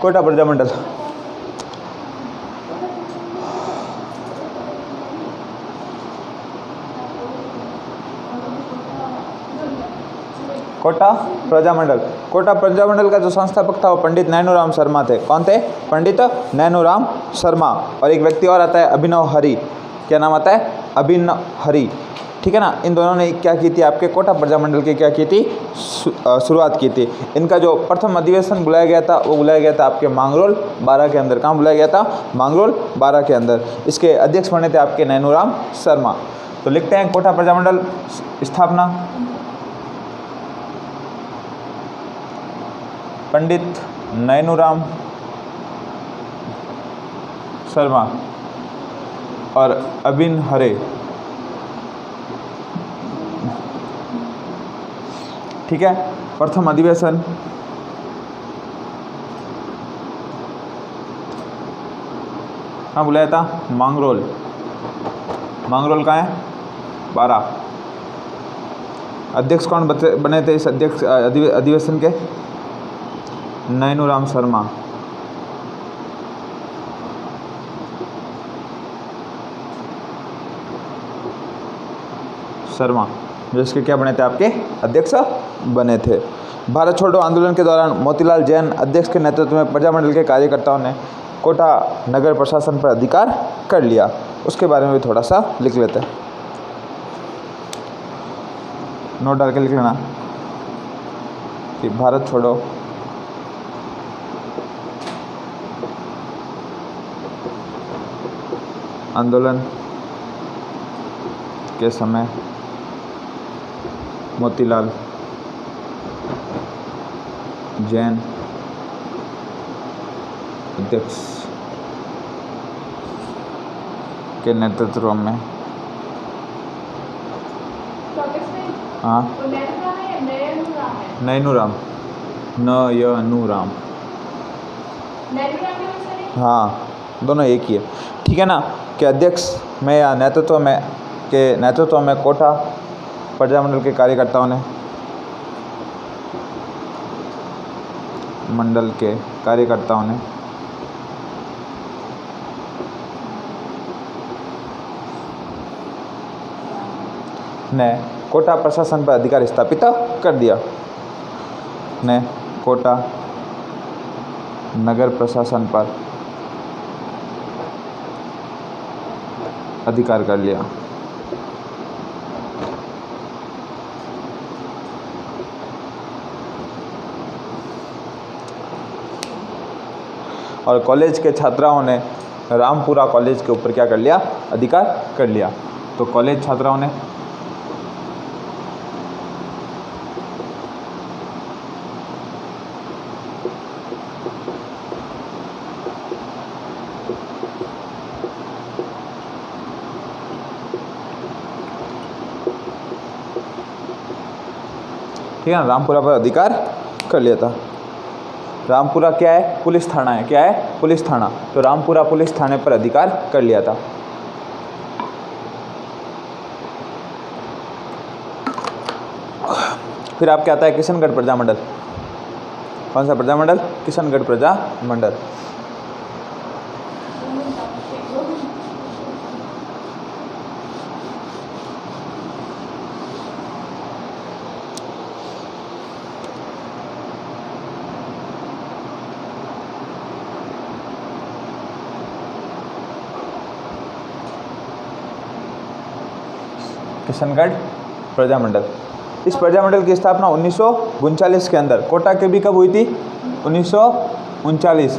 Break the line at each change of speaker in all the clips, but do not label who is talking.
कोटा प्रजामंडल। कोटा प्रजामंडल। कोटा प्रजामंडल का जो संस्थापक था वो पंडित नैनूराम शर्मा थे। कौन थे? पंडित नैनूराम शर्मा। और एक व्यक्ति और आता है अभिनव हरि। क्या नाम आता है? अभिनव हरि। ठीक है ना। इन दोनों ने क्या की थी? आपके कोटा प्रजामंडल की क्या की थी? शुरुआत की थी। इनका जो प्रथम अधिवेशन बुलाया गया था वो बुलाया गया था आपके मांगरोल 12 के अंदर। कहाँ बुलाया गया था? मांगरोल 12 के अंदर। इसके अध्यक्ष बने थे आपके नैनूराम शर्मा। तो लिखते हैं कोटा प्रजामंडल स्थापना पंडित नैनूराम शर्मा और अभिन हरे। ठीक है। प्रथम अधिवेशन हाँ बुलाया था मांगरोल। मांगरोल कहाँ है? 12। अध्यक्ष कौन बने थे इस अध्यक्ष अधिवेशन के? नैनूराम शर्मा। जिसके क्या बने थे? आपके अध्यक्ष बने थे। भारत छोड़ो आंदोलन के दौरान मोतीलाल जैन अध्यक्ष के नेतृत्व में प्रजामंडल के कार्यकर्ताओं ने कोटा नगर प्रशासन पर अधिकार कर लिया। उसके बारे में भी थोड़ा सा लिख लेते हैं। नोट डाल के लिख लेना कि भारत छोड़ो आंदोलन के समय मोतीलाल जैन अध्यक्ष के नेतृत्व में हाँ नैनूराम नयनूराम हाँ दोनों एक ही है। ठीक है ना। कि अध्यक्ष में या नेतृत्व में कोटा प्रजामंडल के कार्यकर्ताओं ने कोटा प्रशासन पर अधिकार स्थापित कर दिया। ने कोटा नगर प्रशासन पर अधिकार कर लिया। और कॉलेज के छात्राओं ने रामपुरा कॉलेज के ऊपर क्या कर लिया? अधिकार कर लिया। तो कॉलेज छात्राओं ने ठीक है ना रामपुरा पर अधिकार कर लिया था। रामपुरा क्या है? पुलिस थाना है। क्या है? पुलिस थाना। तो रामपुरा पुलिस थाने पर अधिकार कर लिया था। फिर आपके आता है किशनगढ़ प्रजामंडल। कौन सा प्रजामंडल? किशनगढ़ प्रजामंडल। किशनगढ़ प्रजामंडल। इस प्रजामंडल की स्थापना 1939 के अंदर। कोटा के भी कब हुई थी? 1939।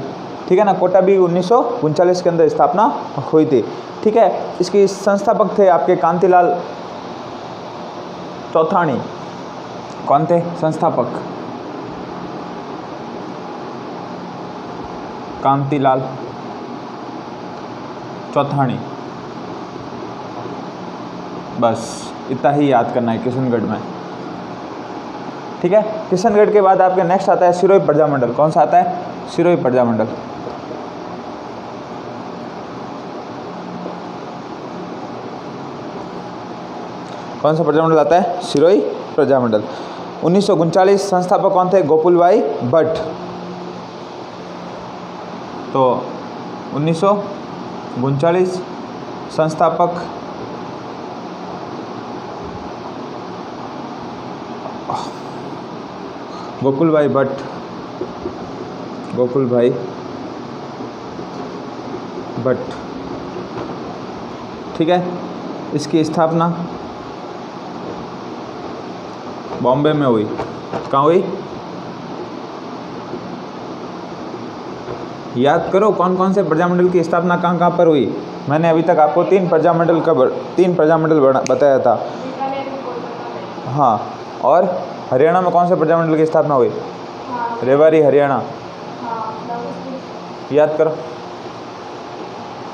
ठीक है ना। कोटा भी 1939 के अंदर स्थापना हुई थी। ठीक है। इसके संस्थापक थे आपके कांतिलाल चौथाणी। कौन थे संस्थापक? कांतिलाल चौथाणी। बस इतना ही याद करना है किशनगढ़ में। ठीक है। किशनगढ़ के बाद आपके नेक्स्ट आता है सिरोही प्रजामंडल। कौन सा आता है? सिरोही प्रजामंडल। कौन सा प्रजामंडल आता है? सिरोही प्रजामंडल। 1939। संस्थापक कौन थे? गोकुल भाई भट्ट। तो 1939 संस्थापक गोकुलभाई भट्ट, ठीक है। इसकी स्थापना बॉम्बे में हुई। कहाँ हुई? याद करो कौन कौन से प्रजामंडल की स्थापना कहाँ कहाँ पर हुई। मैंने अभी तक आपको तीन प्रजामंडल बताया था। हाँ, और हरियाणा में कौन से प्रजामंडल की स्थापना हुई? रेवाड़ी हरियाणा। याद करो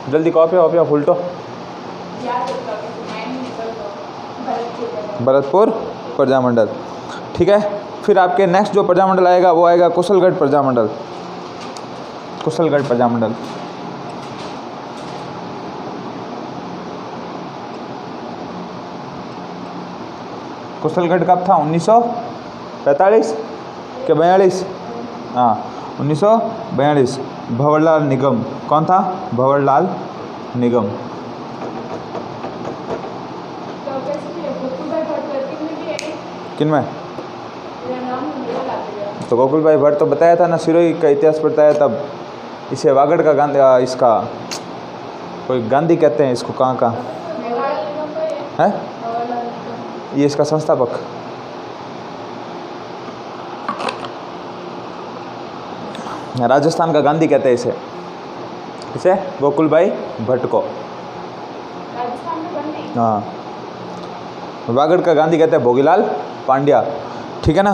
जल्दी, कॉपी फुलटो। भरतपुर प्रजामंडल, ठीक है। फिर आपके नेक्स्ट जो प्रजामंडल आएगा वो आएगा कुशलगढ़ प्रजामंडल। कुशलगढ़ कब था? 1945 के 42? हाँ, 1942। भंवरलाल निगम। कौन था? भंवरलाल निगम। किन में? तो गोकुलभाई भट्ट तो बताया था ना, सिरोही का इतिहास बताया तब। इसे वागड़ का गांधी, इसका कोई गांधी कहते हैं इसको, कहाँ का है ये इसका संस्थापक। राजस्थान का गांधी कहते हैं इसे गोकुलभाई भट्ट को। हाँ, वागड़ का गांधी कहते हैं भोगीलाल पांड्या, ठीक है ना।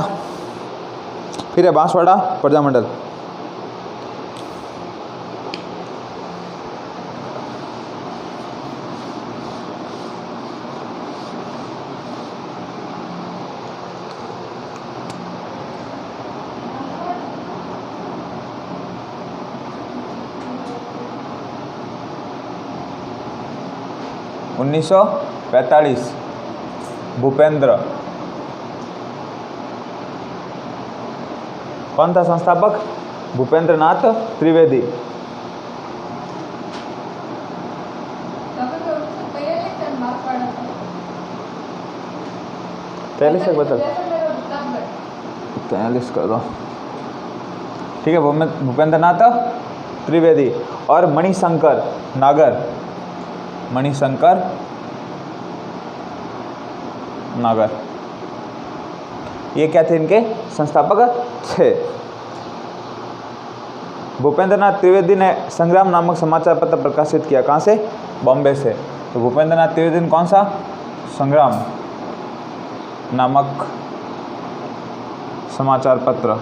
फिर है बांसवाड़ा प्रजामंडल। उन्नीस 1945 भूपेंद्र। कौन था संस्थापक? भूपेंद्र नाथ त्रिवेदी। पहले से बता 43 कर दो, ठीक है। भूपेंद्र नाथ त्रिवेदी और मणिशंकर नागर, ये क्या थे? इनके संस्थापक थे। भूपेंद्र नाथ त्रिवेदी ने संग्राम नामक समाचार पत्र प्रकाशित किया। कहाँ से? बॉम्बे से। तो भूपेंद्र नाथ त्रिवेदी ने कौन सा? संग्राम नामक समाचार पत्र,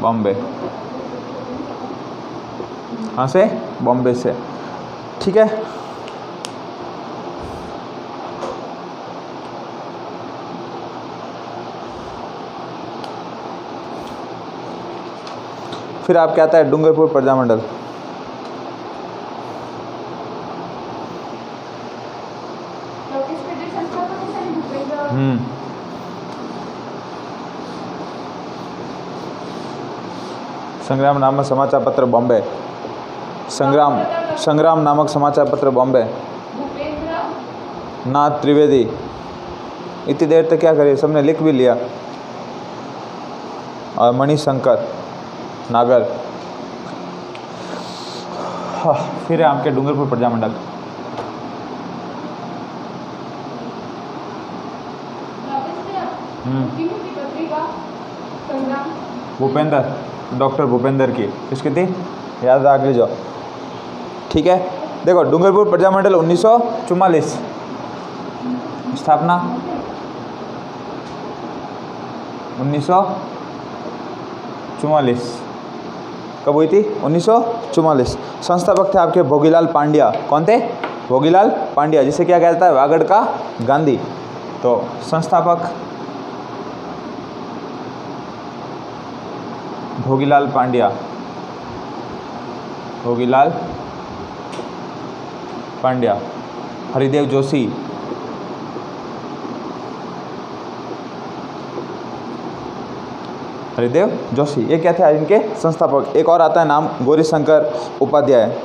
बॉम्बे। कहाँ से? बॉम्बे से, ठीक है। फिर आपके आता है डूंगरपुर प्रजामंडल। संग्राम नामक समाचार पत्र बॉम्बे। संग्राम नामक समाचार पत्र बॉम्बे। नाथ त्रिवेदी। इतनी देर तक क्या करिए, सबने लिख भी लिया। और मणिशंकर नागर। हाँ, फिर है आपके डूंगरपुर प्रजामंडल। भूपेंद्र, डॉक्टर भूपेंद्र की। किसकी थी? याद रख लीजिए, ठीक है। देखो डूंगरपुर प्रजामंडल 1944 स्थापना 1944 कब हुई थी? 1944। संस्थापक थे आपके भोगीलाल पांड्या। कौन थे? भोगीलाल पांड्या, जिसे क्या कहता है? वागड़ का गांधी। तो संस्थापक भोगीलाल पांड्या। हरिदेव जोशी, हरिदेव जोशी, ये क्या थे इनके संस्थापक। एक और आता है नाम गौरीशंकर उपाध्याय,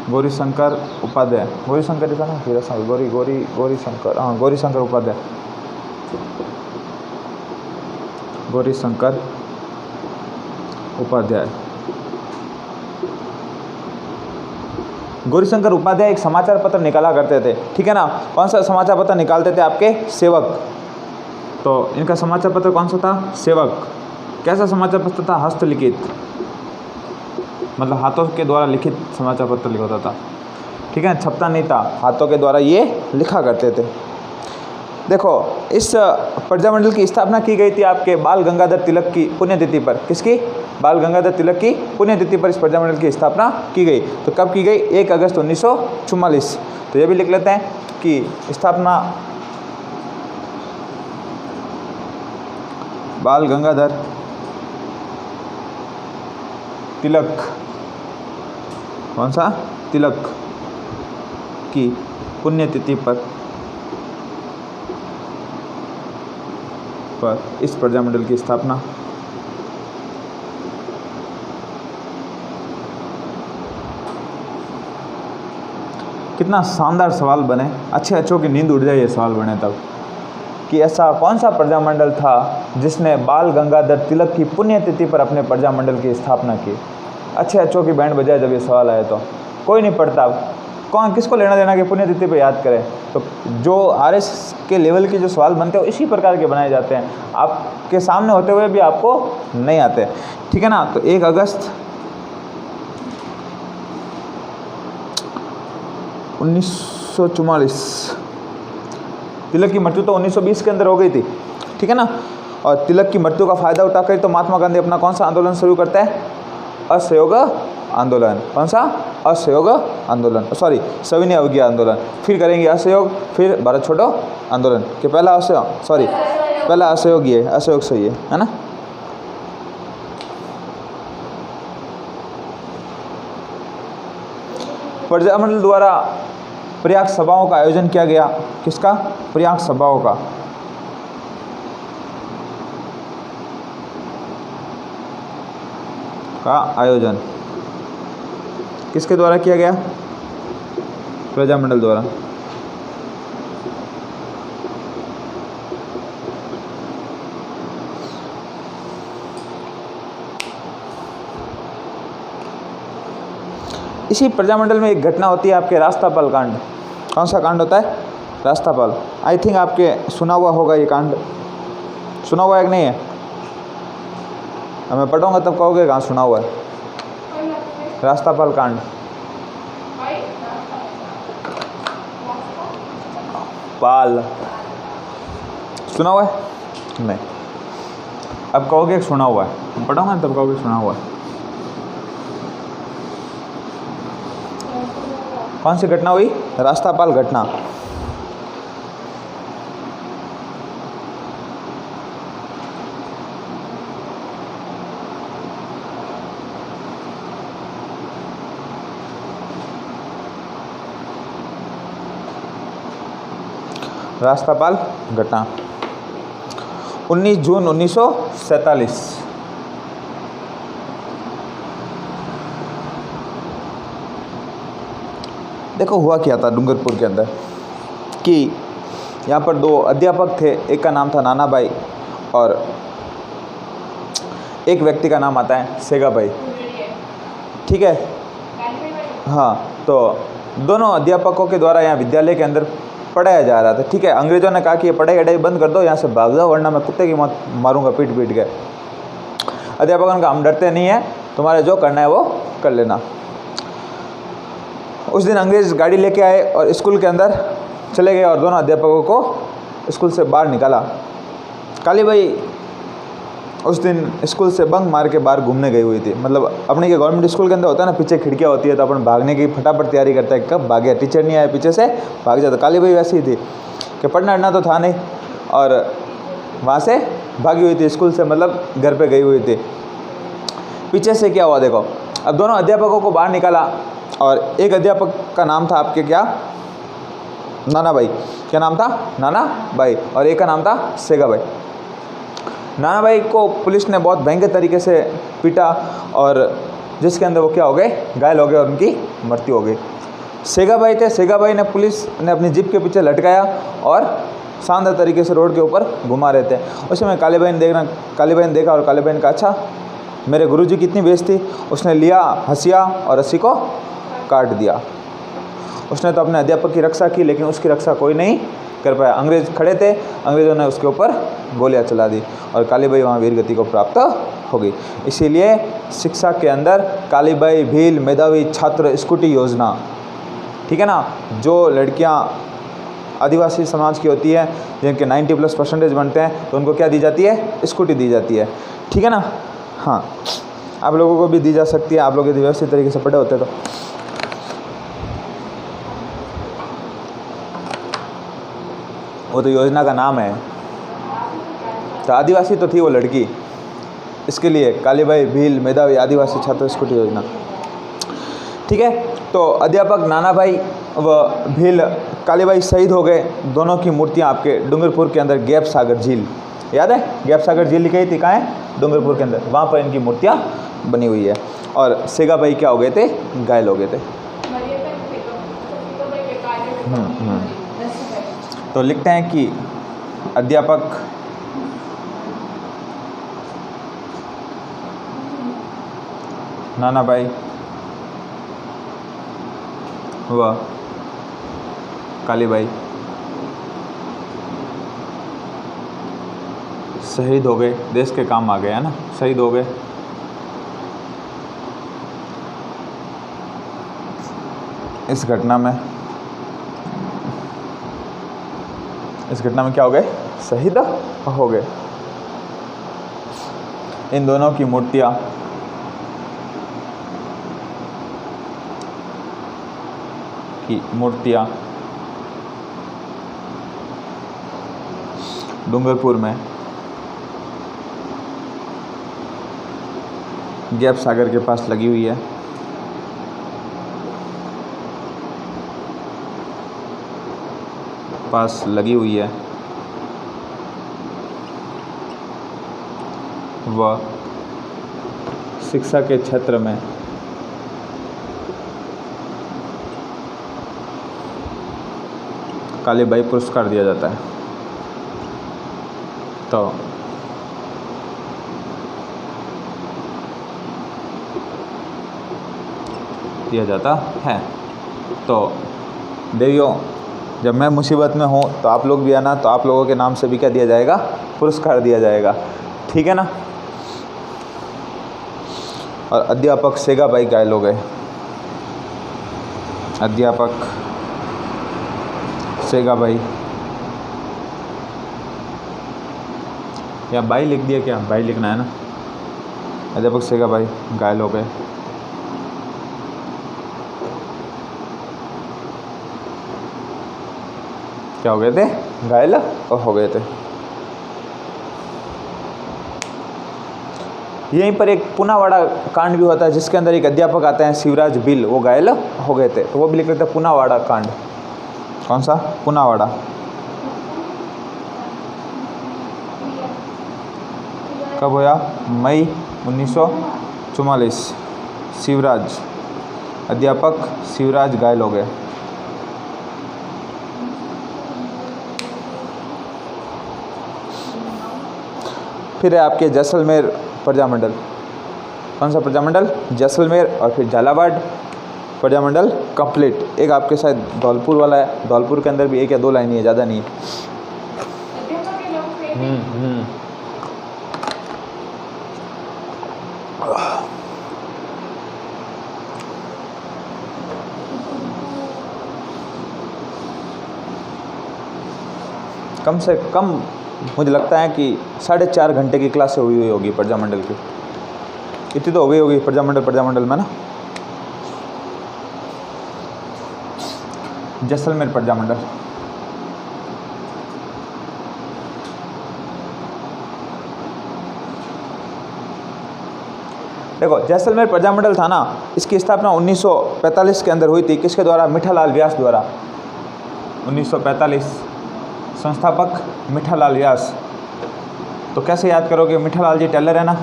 गौरीशंकर उपाध्याय, गौरीशंकर था ना, गौरीशंकर, हाँ गौरीशंकर उपाध्याय, गौरीशंकर उपाध्याय। गौरीशंकर उपाध्याय एक समाचार पत्र निकाला करते थे, ठीक है ना। कौन सा समाचार पत्र निकालते थे आपके? सेवक। तो इनका समाचार पत्र कौन सा था? सेवक। कैसा समाचार पत्र था? हस्तलिखित, मतलब हाथों के द्वारा लिखित समाचार पत्र लिखा था, ठीक है, छपता नहीं था, हाथों के द्वारा ये लिखा करते थे। देखो, इस प्रजामंडल की स्थापना की गई थी आपके बाल गंगाधर तिलक की पुण्यतिथि पर। किसकी? बाल गंगाधर तिलक की पुण्यतिथि पर इस प्रजामंडल की स्थापना की गई। तो कब की गई? 1 अगस्त 1944। तो ये भी लिख लेते हैं कि स्थापना बाल गंगाधर तिलक, कौन सा? तिलक की पुण्यतिथि पर इस प्रजामंडल की स्थापना। कितना शानदार सवाल बने, अच्छे अच्छों की नींद उड़ जाए ये सवाल बने तब, कि ऐसा कौन सा प्रजामंडल था जिसने बाल गंगाधर तिलक की पुण्यतिथि पर अपने प्रजामंडल की स्थापना की। अच्छे अच्छों की बैंड बजाए जब ये सवाल आए तो। कोई नहीं पढ़ता, कौन किसको लेना देना कि पुण्यतिथि पे याद करें। तो जो RS के लेवल के जो सवाल बनते हैं इसी प्रकार के बनाए जाते हैं, आपके सामने होते हुए भी आपको नहीं आते, ठीक है ना। तो 1 अगस्त 1944, तिलक की मृत्यु तो 1920 के अंदर हो गई थी, ठीक है ना। और तिलक की मृत्यु का फायदा उठाकर तो महात्मा गांधी अपना कौन सा आंदोलन शुरू करते हैं? असहयोग आंदोलन। कौन सा? असहयोग आंदोलन, सॉरी सविनय अवज्ञा आंदोलन। फिर करेंगे असहयोग, फिर भारत छोड़ो आंदोलन। कि पहला असहयोग, सॉरी पहला असहयोग, ये असहयोग सही है ना। प्रजामंडल द्वारा प्रयाग सभाओं का आयोजन किया गया। किसका? प्रयाग सभाओं का आयोजन किसके द्वारा किया गया? प्रजामंडल द्वारा। इसी प्रजामंडल में एक घटना होती है आपके रास्तापाल कांड। कौन सा कांड होता है? रास्तापाल। आई थिंक आपके सुना हुआ होगा ये कांड, सुना हुआ है कि नहीं है? मैं पढ़ूंगा तब कहोगे कहाँ सुना हुआ है। रास्तापाल कांड, पाल सुना हुआ है? नहीं, अब कहोगे सुना हुआ है, पढ़ूंगा तब कहोगे सुना हुआ है। कौन सी घटना हुई? रास्तापाल घटना। रास्तापाल घटना 19 जून 1947। देखो हुआ क्या था डूंगरपुर के अंदर कि यहाँ पर 2 अध्यापक थे, एक का नाम था नाना भाई और एक व्यक्ति का नाम आता है सेगा भाई, ठीक है। हाँ, तो दोनों अध्यापकों के द्वारा यहाँ विद्यालय के अंदर पढ़ाया जा रहा था, ठीक है। अंग्रेजों ने कहा कि ये पढ़ाई अढ़ाई बंद कर दो, यहाँ से भाग जाओ वरना मैं कुत्ते की मौत मारूंगा पीट पीट के। अध्यापकों ने कहा हम डरते नहीं है, तुम्हारे जो करना है वो कर लेना। उस दिन अंग्रेज गाड़ी लेके आए और स्कूल के अंदर चले गए और दोनों अध्यापकों को स्कूल से बाहर निकाला। काली बाई उस दिन स्कूल से बंक मार के बाहर घूमने गई हुई थी। मतलब अपने के गवर्नमेंट स्कूल के अंदर होता है ना, पीछे खिड़कियाँ होती है तो अपन भागने की फटाफट तैयारी करता है, कब भागे, टीचर नहीं आया पीछे से भाग जाता। काली बाई वैसी ही थी कि पढ़ना अड़ना तो था नहीं और वहाँ से भागी हुई थी स्कूल से, मतलब घर पे गई हुई थी। पीछे से क्या हुआ देखो, अब दोनों अध्यापकों को बाहर निकाला और एक अध्यापक का नाम था आपके क्या? नाना भाई। क्या नाम था? नाना भाई। और एक का नाम था सेगा भाई। नाना भाई को पुलिस ने बहुत भयंकर तरीके से पीटा और जिसके अंदर वो क्या हो गए, घायल हो गए और उनकी मृत्यु हो गई। सेगा भाई थे, सेगा भाई ने पुलिस ने अपनी जीप के पीछे लटकाया और शानदार तरीके से रोड के ऊपर घुमा रहे थे। उस समय काली भाई ने देखा और काली भाई ने कहा अच्छा मेरे गुरुजी की इतनी बेइज्जती। उसने लिया हंसिया और रस्सी को काट दिया। उसने तो अपने अध्यापक की रक्षा की, लेकिन उसकी रक्षा कोई नहीं कर पाया। अंग्रेज खड़े थे, अंग्रेज़ों ने उसके ऊपर गोलियां चला दी और काली बाई वहाँ वीरगति को प्राप्त हो गई। इसीलिए शिक्षा के अंदर काली बाई भील मेधावी छात्र स्कूटी योजना, ठीक है ना, जो लड़कियाँ आदिवासी समाज की होती है जिनके 90+ % बनते हैं तो उनको क्या दी जाती है, स्कूटी दी जाती है, ठीक है ना। हाँ, आप लोगों को भी दी जा सकती है, आप लोग यदि व्यवस्थित तरीके से पढ़े होते तो। वो तो योजना का नाम है, तो आदिवासी तो थी वो लड़की, इसके लिए काली बाई भील मेधावी आदिवासी छात्र स्कूटी योजना, ठीक है। तो अध्यापक नाना भाई व भील काली बाई शहीद हो गए। दोनों की मूर्तियाँ आपके डूंगरपुर के अंदर गैप सागर झील, याद है गैप सागर झील लिखी थी, कहाँ है, डूंगरपुर के अंदर, वहाँ पर इनकी मूर्तियाँ बनी हुई है। और सेगा भाई क्या हो गए थे, घायल हो गए थे। तो लिखते हैं कि अध्यापक नाना भाई व काली बाई शहीद हो गए, देश के काम आ गए, है ना, शहीद हो गए। इस घटना में क्या हो गए, शहीद हो गए। इन दोनों की मूर्तियाँ डूंगरपुर में गैप सागर के पास लगी हुई है। वह शिक्षा के क्षेत्र में काली बाई पुरस्कार दिया जाता है। तो दिया जाता है। तो देवियों, जब मैं मुसीबत में हूँ तो आप लोग भी आना, तो आप लोगों के नाम से भी क्या दिया जाएगा, पुरस्कार दिया जाएगा, ठीक है ना। और अध्यापक सेगा भाई घायल हो गए। अध्यापक सेगा भाई, या भाई लिख दिया, क्या भाई लिखना है ना। अध्यापक सेगा भाई घायल हो गए। क्या हो गए थे, घायल हो गए थे। यहीं पर एक पुनावाड़ा कांड भी होता है जिसके अंदर एक अध्यापक आते हैं शिवराज बिल, वो घायल हो गए थे, तो वो भी लिख लेते हैं पुनावाड़ा कांड। कौन सा, पुनावाड़ा। कब होया, मई 1944। शिवराज, अध्यापक शिवराज घायल हो गए। फिर है आपके जैसलमेर प्रजामंडल। कौन सा प्रजामंडल, जैसलमेर, और फिर झालावाड़ प्रजामंडल कंप्लीट। एक आपके शायद धौलपुर वाला है, धौलपुर के अंदर भी 1 या 2 लाइन ही है, ज़्यादा नहीं है। कम से कम मुझे लगता है कि 4.5 घंटे की क्लास हुई होगी प्रजामंडल की, इतनी तो हो गई होगी प्रजामंडल में ना। जैसलमेर प्रजामंडल, देखो जैसलमेर प्रजामंडल था ना, इसकी स्थापना 1945 के अंदर हुई थी। किसके द्वारा, मीठालाल व्यास द्वारा। 1945, संस्थापक मीठालाल व्यास, तो कैसे याद करोगे? मिठालाल जी टेलर है ना,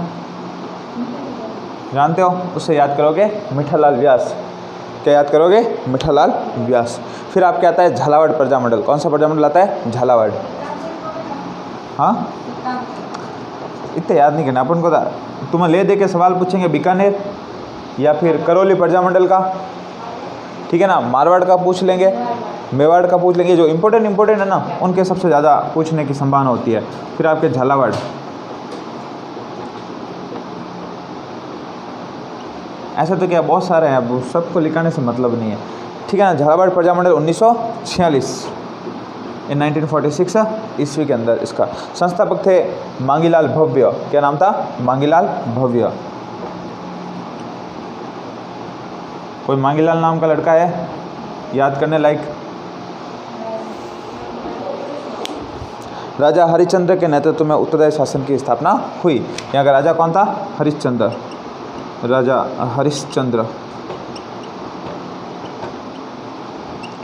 जानते हो, उससे याद करोगे मिठालाल व्यास। क्या याद करोगे? मिठालाल व्यास। फिर आपके आता है झालावाड़ प्रजामंडल। कौन सा प्रजामंडल आता है? झालावाड़। हाँ, इतने याद नहीं करना अपन को। तुम्हें ले दे के सवाल पूछेंगे बीकानेर या फिर करौली प्रजामंडल का, ठीक है ना, मारवाड़ का पूछ लेंगे, मेवाड़ का पूछ लेंगे। जो इम्पोर्टेंट है ना, उनके सबसे ज़्यादा पूछने की संभावना होती है। फिर आपके झालावाड़, ऐसा तो क्या बहुत सारे हैं, अब सबको लिखाने से मतलब नहीं है, ठीक है ना। झालावाड़ प्रजामंडल 1946 इन 1946 ईस्वी के अंदर। इसका संस्थापक थे मांगीलाल भव्य। क्या नाम था? मांगीलाल भव्य। कोई मांगीलाल नाम का लड़का है याद करने लायक? राजा हरिश्चंद्र के नेतृत्व में उत्तरदायी शासन की स्थापना हुई। यहाँ का राजा कौन था? हरिश्चंद्र। राजा हरिश्चंद्र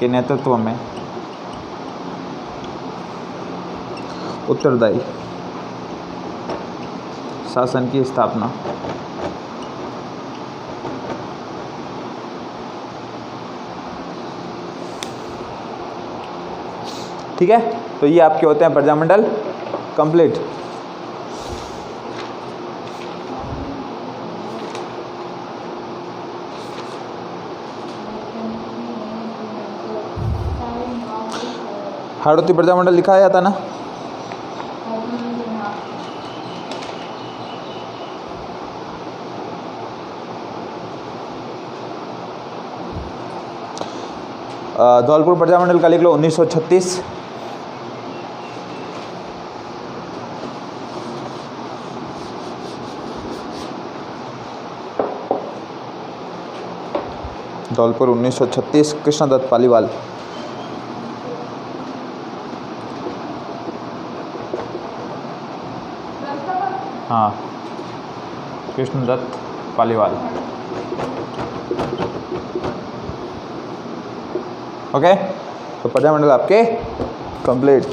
के नेतृत्व में उत्तरदायी शासन की स्थापना। ठीक है, तो ये आपके होते हैं प्रजामंडल कंप्लीट। हाड़ौती प्रजामंडल लिखा आया था ना? धौलपुर प्रजामंडल का लिख लो 1936। धौलपुर 1936, कृष्णदत्त पालीवाल। हाँ, कृष्णदत्त पालीवाल। ओके, तो प्रजामंडल आपके कंप्लीट।